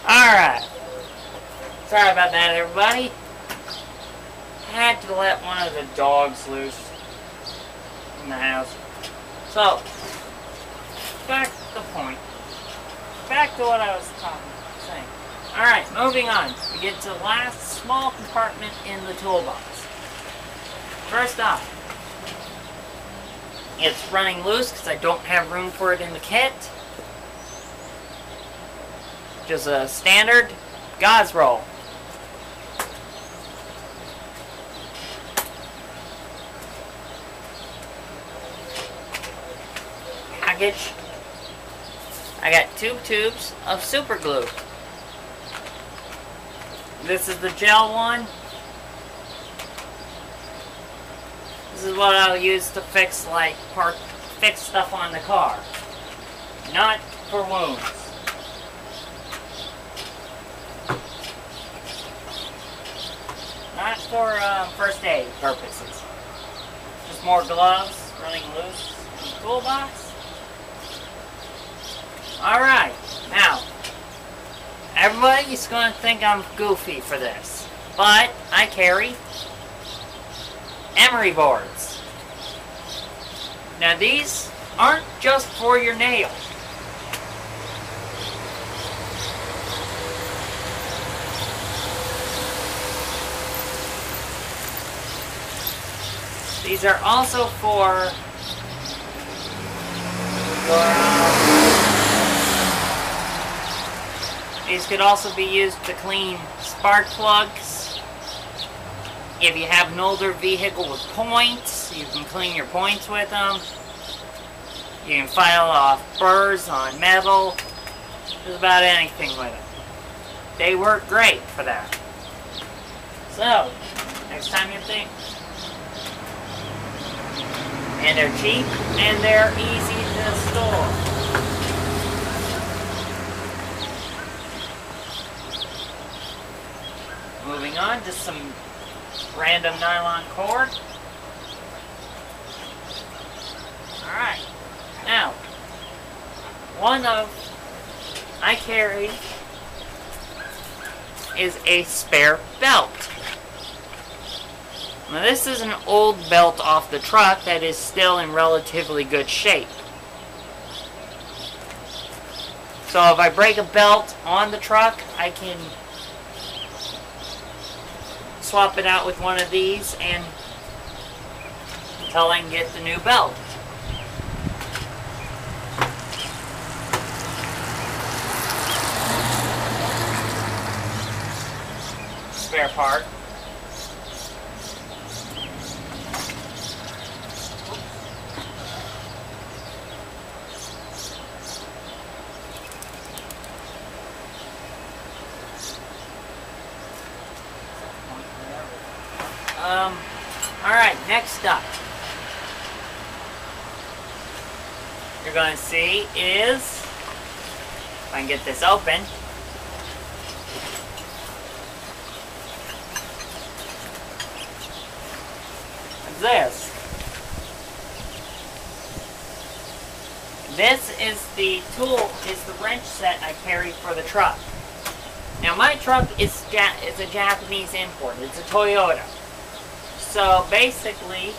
Alright. Sorry about that, everybody. Had to let one of the dogs loose in the house. So, back to the point. Back to what I was saying. Alright, moving on. We get to the last small compartment in the toolbox. First off, it's running loose because I don't have room for it in the kit. Just a standard gauze roll. Package. I got 2 tubes of super glue. This is the gel one. This is what I'll use to fix fix stuff on the car. Not for wounds. Not for first aid purposes. Just more gloves running loose in the toolbox. Alright, now, everybody's going to think I'm goofy for this, but I carry emery boards. Now these aren't just for your nails. These are also for these could also be used to clean spark plugs. If you have an older vehicle with points, you can clean your points with them. You can file off burrs on metal. Just about anything with them. They work great for that. So, next time you think. And they're cheap and they're easy to store. Moving on, just some random nylon cord. Alright. Now, I carry is a spare belt. Now this is an old belt off the truck that is still in relatively good shape. So if I break a belt on the truck, I can swap it out with one of these and until I can get the new belt. Spare part. Alright, next up, you're going to see is, if I can get this open, this. This is the wrench set I carry for the truck. Now my truck is a Japanese import, it's a Toyota. So basically,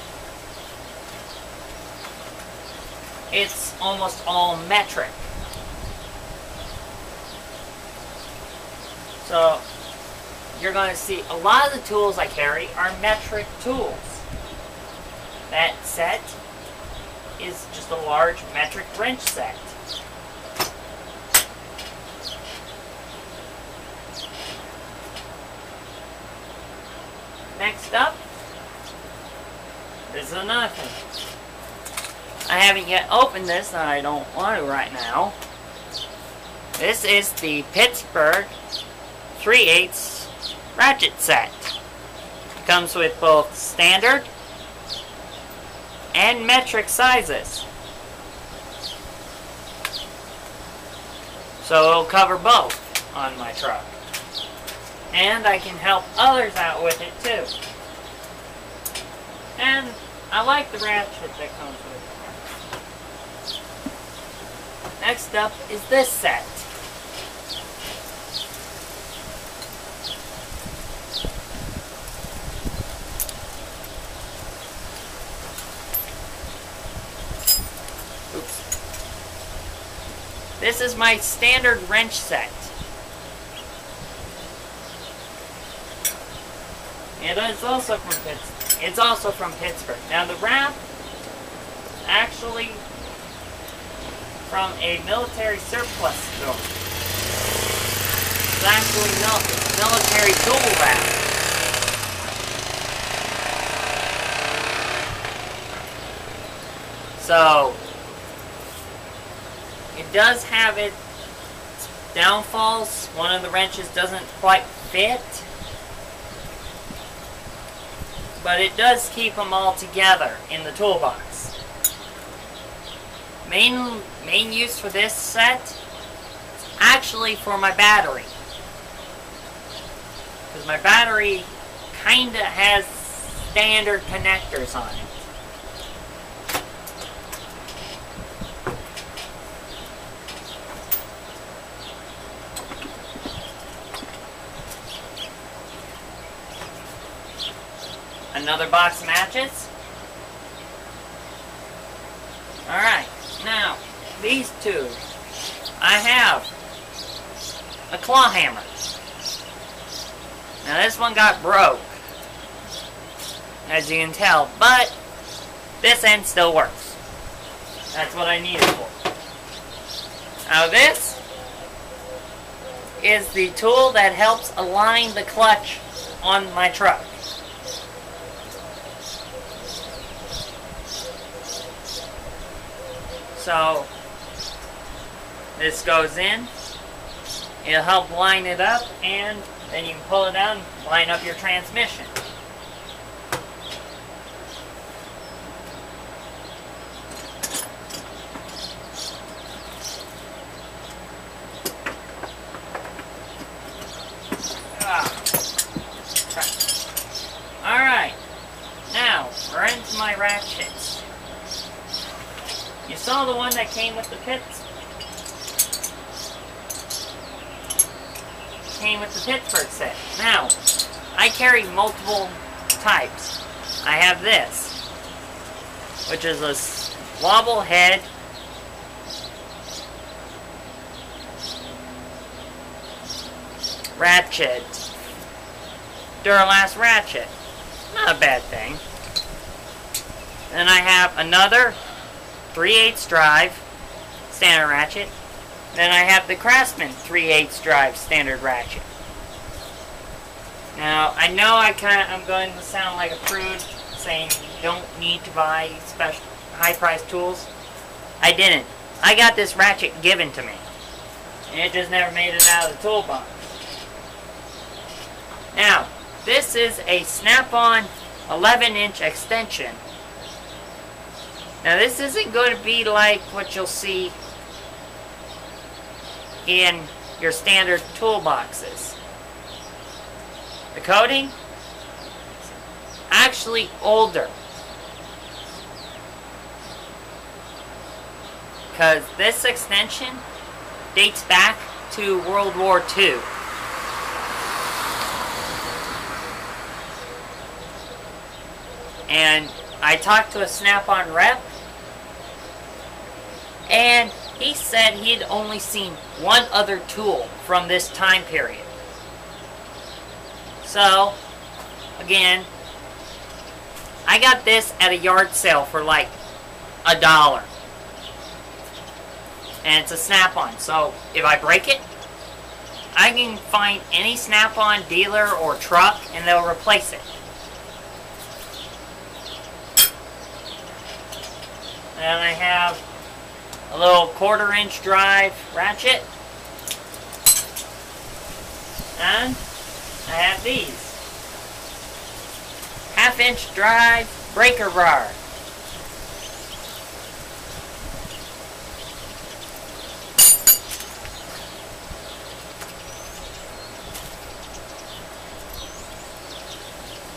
it's almost all metric. So you're going to see a lot of the tools I carry are metric tools. That set is just a large metric wrench set. Next up, this is another thing. I haven't yet opened this, and I don't want to right now. This is the Pittsburgh 3/8 ratchet set. It comes with both standard and metric sizes. So it'll cover both on my truck. And I can help others out with it too. And I like the ratchet that comes with it. Next up is this set. This is my standard wrench set. And it's also from Pittsburgh. Now the wrap actually from a military surplus store. It's actually military dual wrap. So it does have its downfalls. One of the wrenches doesn't quite fit, but it does keep them all together in the toolbox. Main use for this set is actually for my battery, because my battery kinda has standard connectors on it. Another box of matches. Alright, now these two. I have a claw hammer. Now this one got broke, as you can tell, but this end still works. That's what I need it for. Now this is the tool that helps align the clutch on my truck. So this goes in, it'll help line it up, and then you can pull it out and line up your transmission. Alright, now we're into my ratchets. You saw the one that came with the Pittsburgh set. Now, I carry multiple types. I have this, which is a wobble head ratchet, Duralast ratchet. Not a bad thing. Then I have another 3/8 drive standard ratchet. Then I have the Craftsman 3/8 drive standard ratchet. Now I know I'm going to sound like a prude saying you don't need to buy special high-priced tools. I didn't. I got this ratchet given to me, and it just never made it out of the toolbox. Now this is a snap-on 11-inch extension. Now this isn't going to be like what you'll see in your standard toolboxes. The coating is actually older, because this extension dates back to World War II. And I talked to a Snap-on rep, and he said he had only seen one other tool from this time period. So, again, I got this at a yard sale for like $1. And it's a Snap-on, so if I break it, I can find any Snap-on dealer or truck and they'll replace it. And I have a little 1/4-inch drive ratchet. And I have these 1/2-inch drive breaker bar.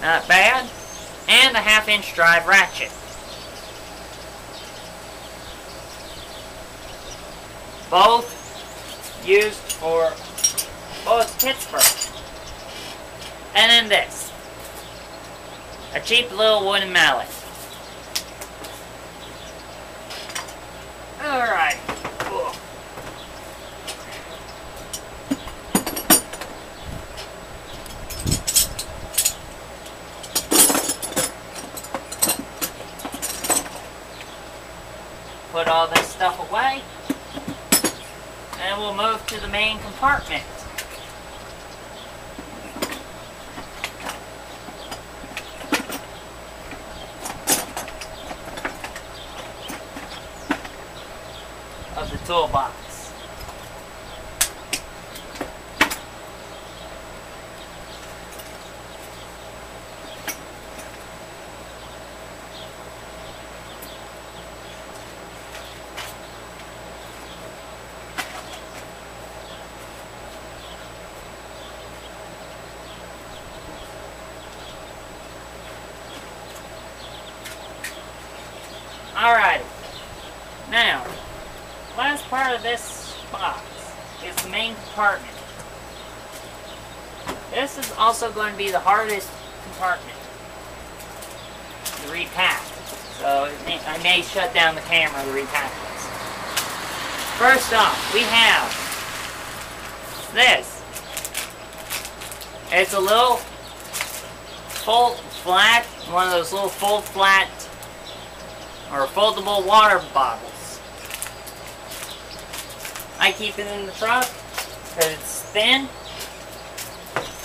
Not bad. And a 1/2-inch drive ratchet. Both used for both Pittsburgh. And then this. A cheap little wooden mallet. Alright. put all this stuff away. And we'll move to the main compartment. Of the toolbox. Alrighty. Now, last part of this box is the main compartment. This is also going to be the hardest compartment to repack. So I may shut down the camera to repack this. First off, we have this. It's a little fold flat, one of those little fold flat or foldable water bottles. I keep it in the truck because it's thin,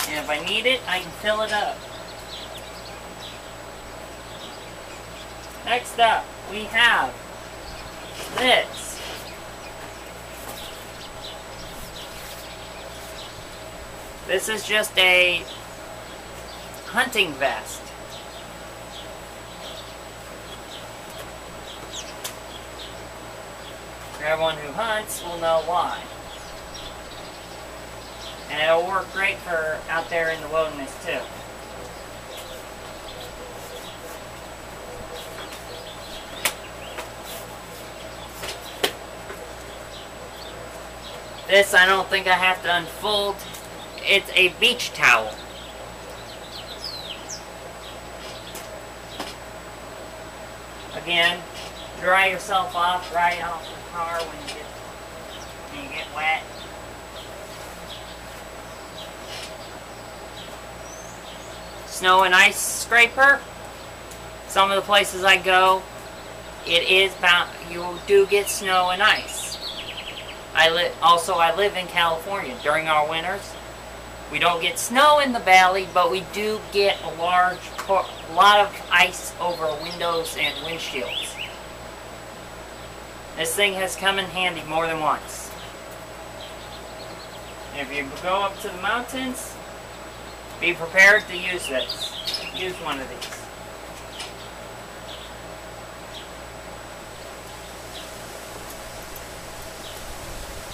and if I need it, I can fill it up. Next up, we have this. This is just a hunting vest. Everyone who hunts will know why. And it'll work great for out there in the wilderness too. This I don't think I have to unfold. It's a beach towel. Again, dry yourself off, dry off the car when you get wet. Snow and ice scraper. Some of the places I go, you do get snow and ice. I live in California. During our winters, we don't get snow in the valley, but we do get a lot of ice over windows and windshields. This thing has come in handy more than once. If you go up to the mountains, be prepared to use this. Use one of these.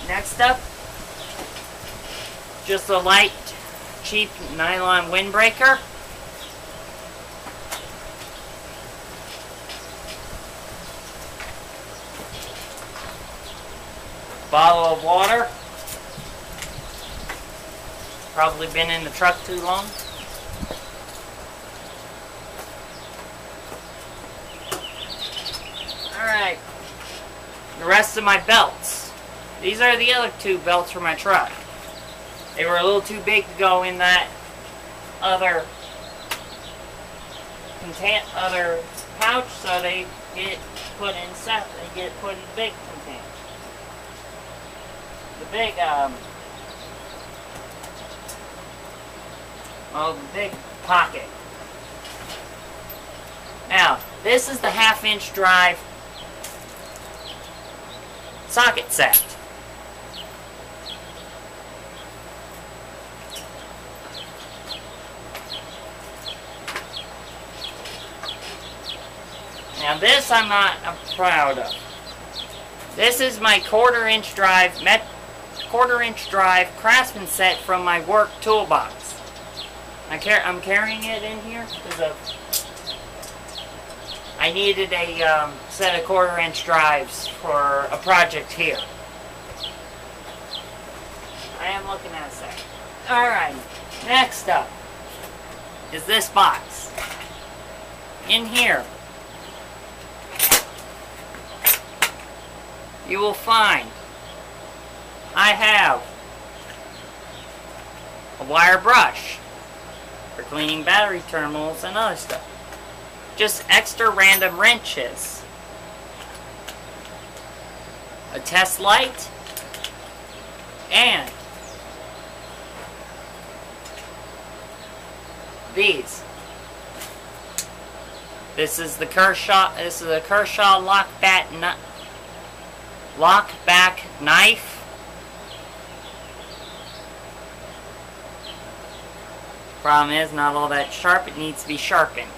Next up, just a light, cheap nylon windbreaker. Bottle of water. Probably been in the truck too long. Alright. The rest of my belts. These are the other two belts for my truck. They were a little too big to go in that other pouch, so they get put in the big container. The big pocket. Now, this is the 1/2-inch drive socket set. Now this I'm not proud of. This is my 1/4-inch drive Craftsman set from my work toolbox. I'm carrying it in here because I needed a set of 1/4-inch drives for a project here. I am looking at a set. Alright, next up is this box. In here, you will find I have a wire brush for cleaning battery terminals and other stuff. Just extra random wrenches. a test light, and these. This is the Kershaw. This is a Kershaw lockback knife. Problem is, not all that sharp. It needs to be sharpened.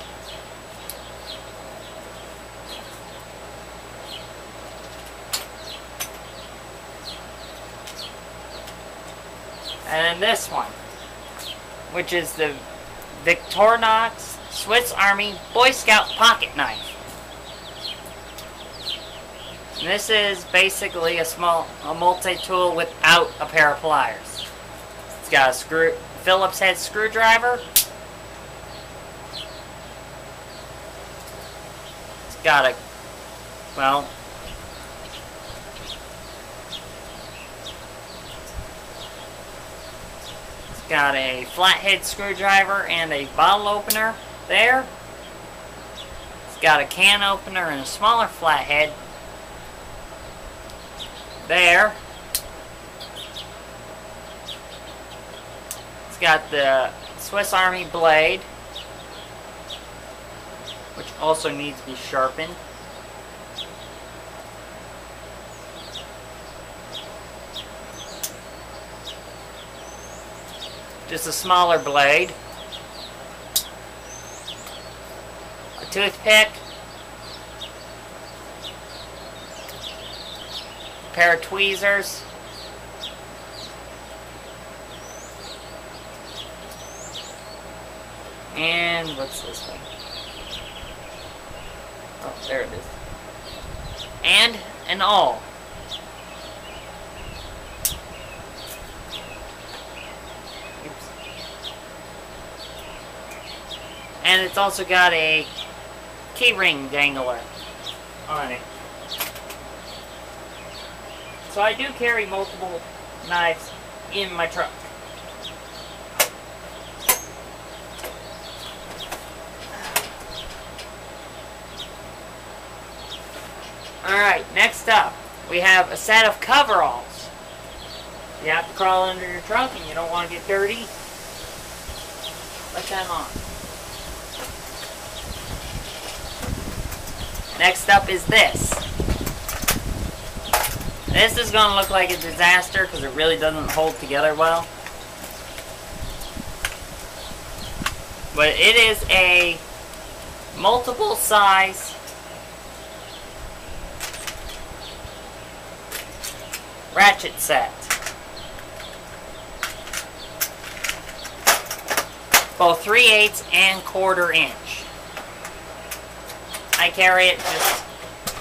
And then this one, which is the Victorinox Swiss Army Boy Scout pocket knife. And this is basically a multi-tool without a pair of pliers. It's got a Phillips head screwdriver. It's got a, well, it's got a flathead screwdriver and a bottle opener there. It's got a can opener and a smaller flathead there. It's got the Swiss Army blade, which also needs to be sharpened. Just a smaller blade. A toothpick. A pair of tweezers. And what's this thing? Oh, there it is. And an awl. Oops. And it's also got a keyring dangler on it. So I do carry multiple knives in my truck. Alright, next up, we have a set of coveralls. You have to crawl under your trunk and you don't want to get dirty. Let them on. Next up is this. This is going to look like a disaster because it really doesn't hold together well. But it is a multiple size ratchet set. Both 3/8 and 1/4 inch. I carry it just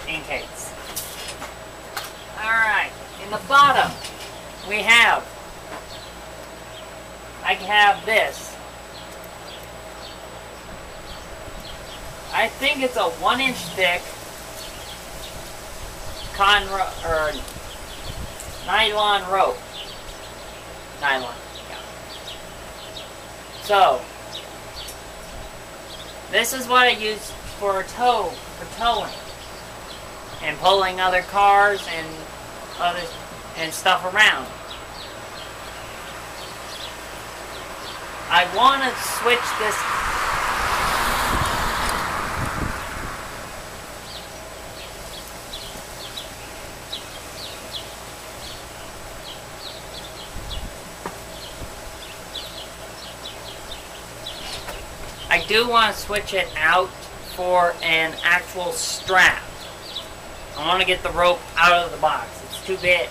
in case. Alright, in the bottom we have, I have this. I think it's a 1-inch thick nylon rope. Nylon, yeah. So, this is what I use for towing and pulling other cars and stuff around. I want to switch this. I do want to switch it out for an actual strap. I want to get the rope out of the box. It's too big.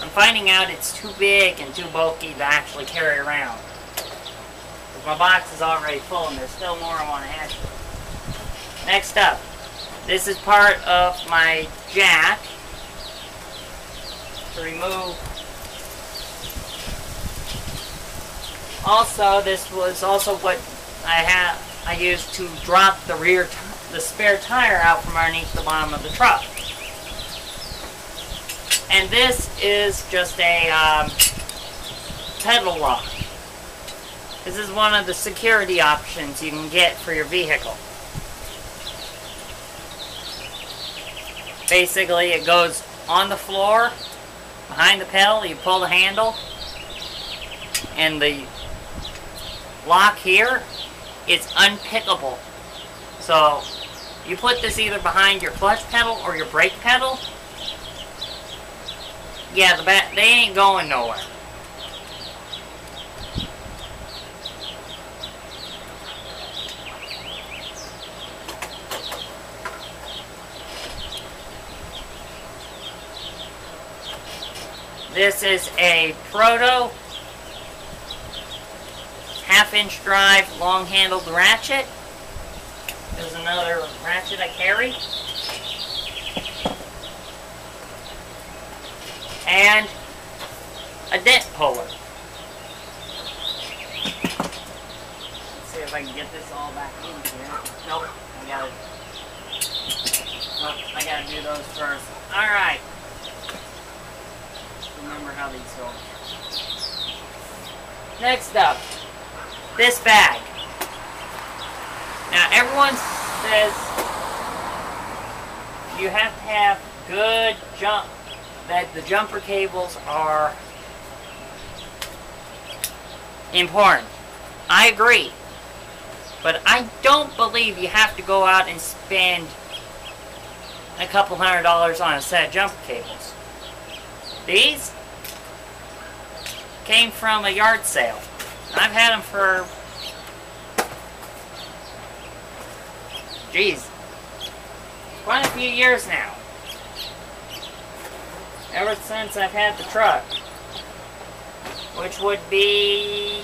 I'm finding out it's too big and too bulky to actually carry around. Because my box is already full and there's still more I want to add to it. Next up, this is part of my jack to remove. Also, this was also what I used to drop the spare tire out from underneath the bottom of the truck. And this is just a pedal lock. This is one of the security options you can get for your vehicle. Basically, it goes on the floor, behind the pedal, you pull the handle, and the lock here is unpickable. So you put this either behind your clutch pedal or your brake pedal. Yeah, they ain't going nowhere. This is a Proto half-inch drive, long-handled ratchet. There's another ratchet I carry. And a dent puller. Let's see if I can get this all back in here. Nope, I gotta do those first. Alright. Remember how these go. Next up, this bag. Now everyone says you have to have good jump, that the jumper cables are important. I agree. But I don't believe you have to go out and spend a couple $100 on a set of jumper cables. These came from a yard sale. I've had them for, geez, quite a few years now. Ever since I've had the truck, which would be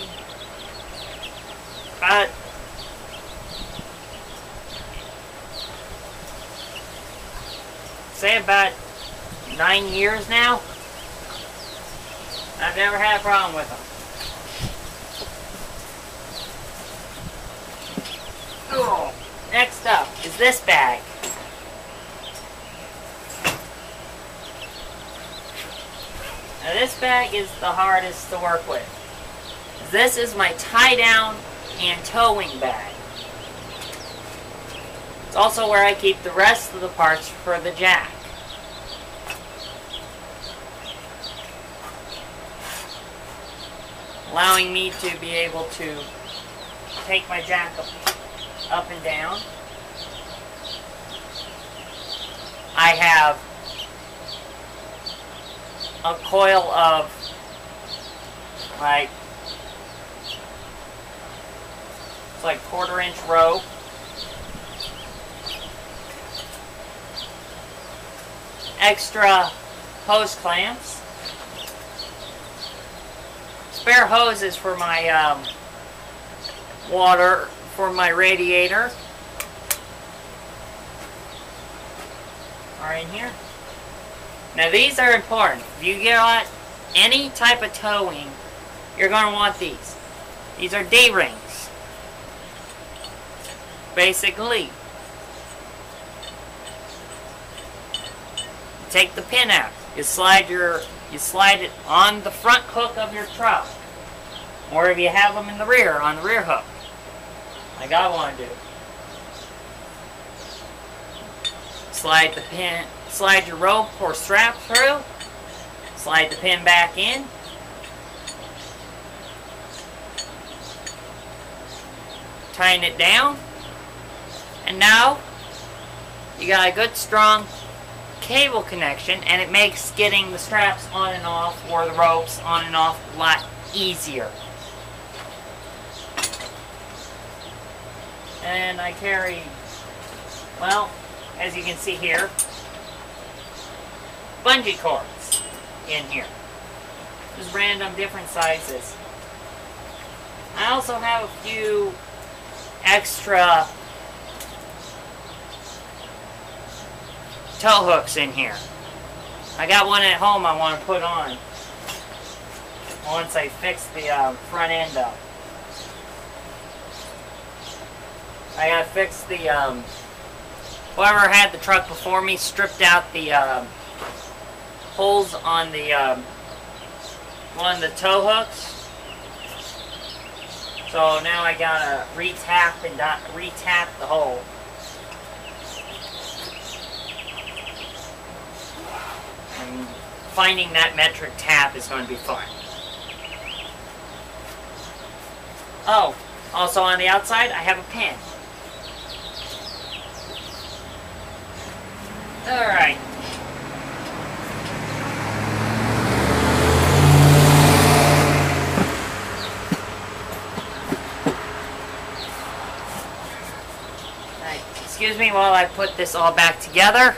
about about 9 years now. I've never had a problem with them. Oh, next up is this bag. Now this bag is the hardest to work with. This is my tie down and towing bag. It's also where I keep the rest of the parts for the jack. Allowing me to be able to take my jack up and down. I have a coil of like, it's like 1/4 inch rope. Extra hose clamps. Spare hoses for my water, for my radiator are in here. Now these are important. If you get any type of towing, you're going to want these. These are D-rings. Basically, take the pin out. You slide it on the front hook of your truck, or if you have them in the rear, on the rear hook, like I want to do. Slide the pin, slide your rope or strap through, slide the pin back in, tighten it down, and now you got a good strong cable connection, and it makes getting the straps on and off, or the ropes on and off, a lot easier. And I carry, well, as you can see here, bungee cords in here. Just random different sizes. I also have a few extra tow hooks in here. I got one at home I want to put on once I fix the front end up. I gotta fix the, whoever had the truck before me stripped out the holes on the one of the tow hooks. So now I gotta re-tap the hole. finding that metric tap is going to be fun. Oh, also on the outside, I have a pen. Alright. Excuse me while I put this all back together.